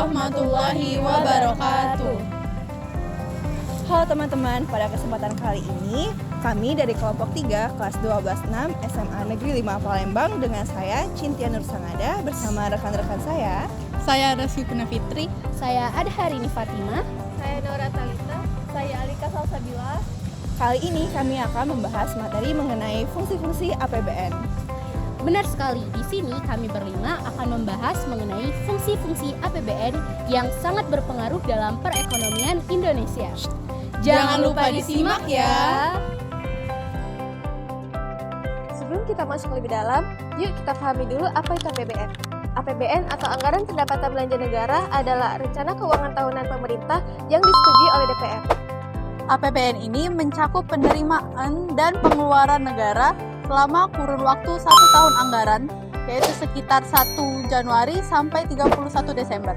warahmatullahi wabarakatuh. Halo teman-teman, pada kesempatan kali ini kami dari kelompok 3 kelas 12-6 SMA Negeri 5 Palembang dengan saya Cintia Nur Sangada bersama rekan-rekan saya Reski Fitri, saya Adharini Fatimah, saya Nora Talita, saya Alika Salsabila. Kali ini kami akan membahas materi mengenai fungsi-fungsi APBN. Benar sekali, di sini kami berlima akan membahas mengenai fungsi-fungsi APBN yang sangat berpengaruh dalam perekonomian Indonesia. Jangan lupa disimak ya. Sebelum kita masuk lebih dalam, yuk kita pahami dulu apa itu APBN. APBN atau Anggaran Pendapatan Belanja Negara adalah rencana keuangan tahunan pemerintah yang disetujui oleh DPR. APBN ini mencakup penerimaan dan pengeluaran negara selama kurun waktu 1 tahun anggaran, yaitu sekitar 1 Januari sampai 31 Desember.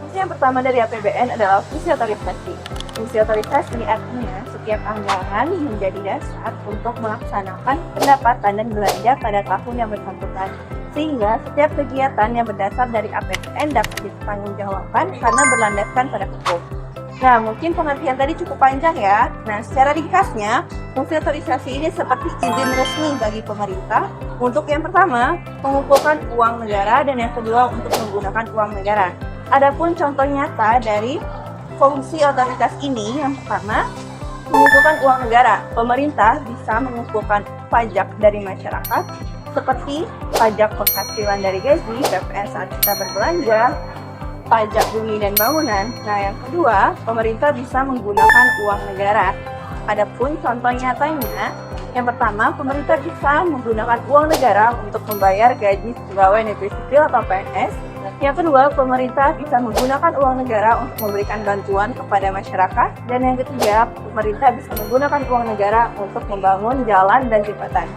Fungsi yang pertama dari APBN adalah fungsi otorisasi. Fungsi otorisasi artinya setiap anggaran yang menjadi dasar untuk melaksanakan pendapatan dan belanja pada tahun yang bersangkutan. Sehingga setiap kegiatan yang berdasar dari APBN dapat dipertanggungjawabkan karena berlandaskan pada hukum. Nah, mungkin pengertian tadi cukup panjang ya. Nah, secara ringkasnya, fungsi otorisasi ini seperti izin resmi bagi pemerintah untuk yang pertama, mengumpulkan uang negara dan yang kedua untuk menggunakan uang negara. Adapun contoh nyata dari fungsi otoritas ini, yang pertama, mengumpulkan uang negara. Pemerintah bisa mengumpulkan pajak dari masyarakat seperti pajak penghasilan dari gaji, PPN saat kita berbelanja, pajak bumi dan bangunan. Nah, yang kedua, pemerintah bisa menggunakan uang negara. Adapun contoh nyatanya, yang pertama, pemerintah bisa menggunakan uang negara untuk membayar gaji pegawai negeri sipil atau PNS. Yang kedua, pemerintah bisa menggunakan uang negara untuk memberikan bantuan kepada masyarakat. Dan yang ketiga, pemerintah bisa menggunakan uang negara untuk membangun jalan dan jembatan.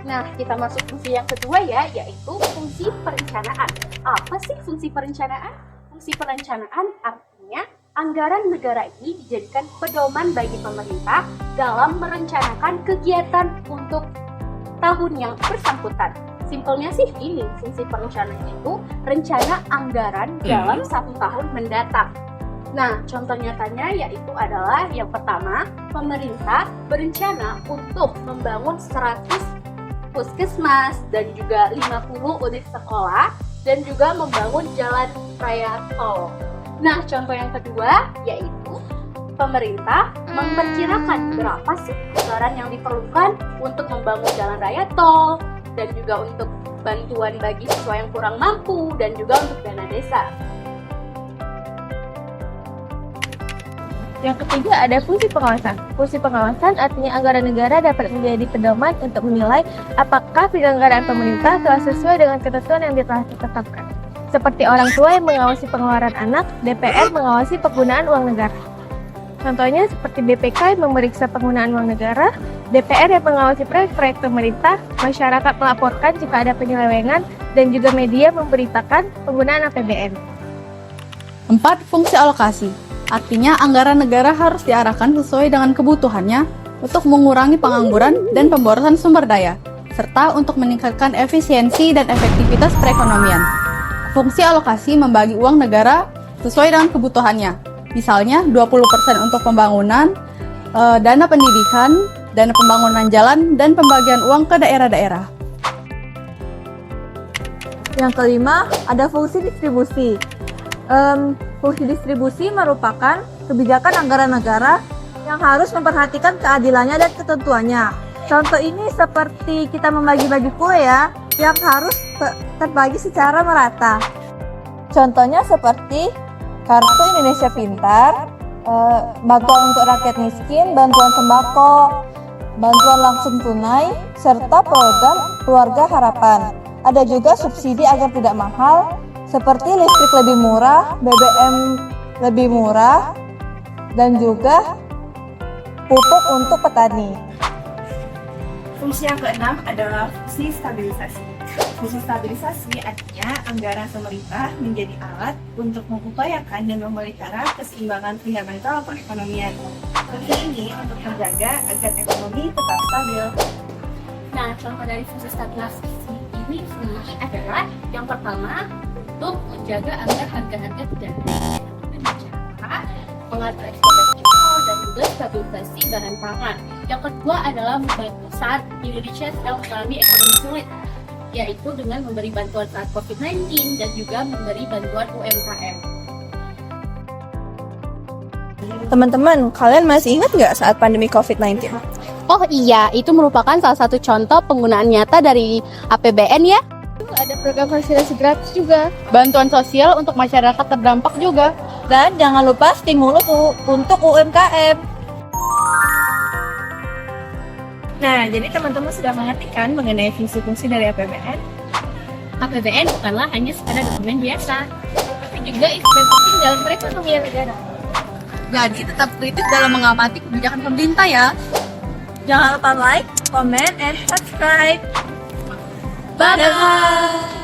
Nah, kita masuk fungsi yang kedua ya, yaitu fungsi perencanaan. Apa sih fungsi perencanaan? Fungsi perencanaan artinya anggaran negara ini dijadikan pedoman bagi pemerintah dalam merencanakan kegiatan untuk tahun yang bersangkutan. Simpelnya sih ini, fungsi perencanaan itu rencana anggaran dalam 1 tahun mendatang. Nah, contoh nyatanya yaitu adalah yang pertama, pemerintah berencana untuk membangun 100 puskesmas dan juga 50 unit sekolah dan juga membangun jalan raya tol. Nah, contoh yang kedua yaitu pemerintah memperkirakan berapa sih anggaran yang diperlukan untuk membangun jalan raya tol dan juga untuk bantuan bagi siswa yang kurang mampu dan juga untuk dana desa. Yang ketiga ada fungsi pengawasan. Fungsi pengawasan artinya anggaran negara dapat menjadi pedoman untuk menilai apakah penyelenggaraan pemerintah telah sesuai dengan ketentuan yang telah ditetapkan. Seperti orang tua yang mengawasi pengeluaran anak, DPR mengawasi penggunaan uang negara. Contohnya seperti BPK yang memeriksa penggunaan uang negara, DPR yang mengawasi proyek-proyek pemerintah, masyarakat melaporkan jika ada penyelewengan, dan juga media memberitakan penggunaan APBN. 4. Fungsi alokasi. Artinya anggaran negara harus diarahkan sesuai dengan kebutuhannya untuk mengurangi pengangguran dan pemborosan sumber daya, serta untuk meningkatkan efisiensi dan efektivitas perekonomian. Fungsi alokasi membagi uang negara sesuai dengan kebutuhannya. Misalnya 20% untuk pembangunan, dana pendidikan, dana pembangunan jalan, dan pembagian uang ke daerah-daerah. Yang kelima, ada fungsi distribusi. Fungsi distribusi merupakan kebijakan anggaran negara yang harus memperhatikan keadilannya dan ketentuannya. Contoh ini seperti kita membagi-bagi kue ya, yang harus terbagi secara merata. Contohnya seperti Kartu Indonesia Pintar, bantuan untuk rakyat miskin, bantuan sembako, bantuan langsung tunai, serta program Keluarga Harapan. Ada juga subsidi agar tidak mahal, seperti listrik lebih murah, BBM lebih murah, dan juga pupuk untuk petani. Fungsi yang keenam adalah fungsi stabilisasi. Fungsi stabilisasi artinya anggaran pemerintah menjadi alat untuk mengupayakan dan memelihara keseimbangan fundamental perekonomian. Fungsi ini untuk menjaga agar ekonomi tetap stabil. Nah, contoh dari fungsi stabilisasi ini sendiri adalah yang pertama untuk menjaga agar harga-harga tidak naik dengan cara mengatur ekspor ekspor dan juga stabilisasi bahan pangan. Yang kedua adalah membantu saat Indonesia sedang mengalami ekonomi sulit, yaitu dengan memberi bantuan saat COVID-19 dan juga memberi bantuan UMKM. Teman-teman, kalian masih ingat nggak saat pandemi COVID-19? Oh iya, itu merupakan salah satu contoh penggunaan nyata dari APBN ya. Ada program vaksinasi gratis juga. Bantuan sosial untuk masyarakat terdampak juga. Dan jangan lupa stimulus untuk UMKM. Nah, jadi teman-teman sudah mengerti kan mengenai fungsi-fungsi dari APBN? APBN bukanlah hanya sekadar dokumen biasa, tapi juga instrumen penting dalam perekonomian negara. Jadi tetap kritis dalam mengamati kebijakan pemerintah ya. Jangan lupa like, comment, and subscribe. Bye.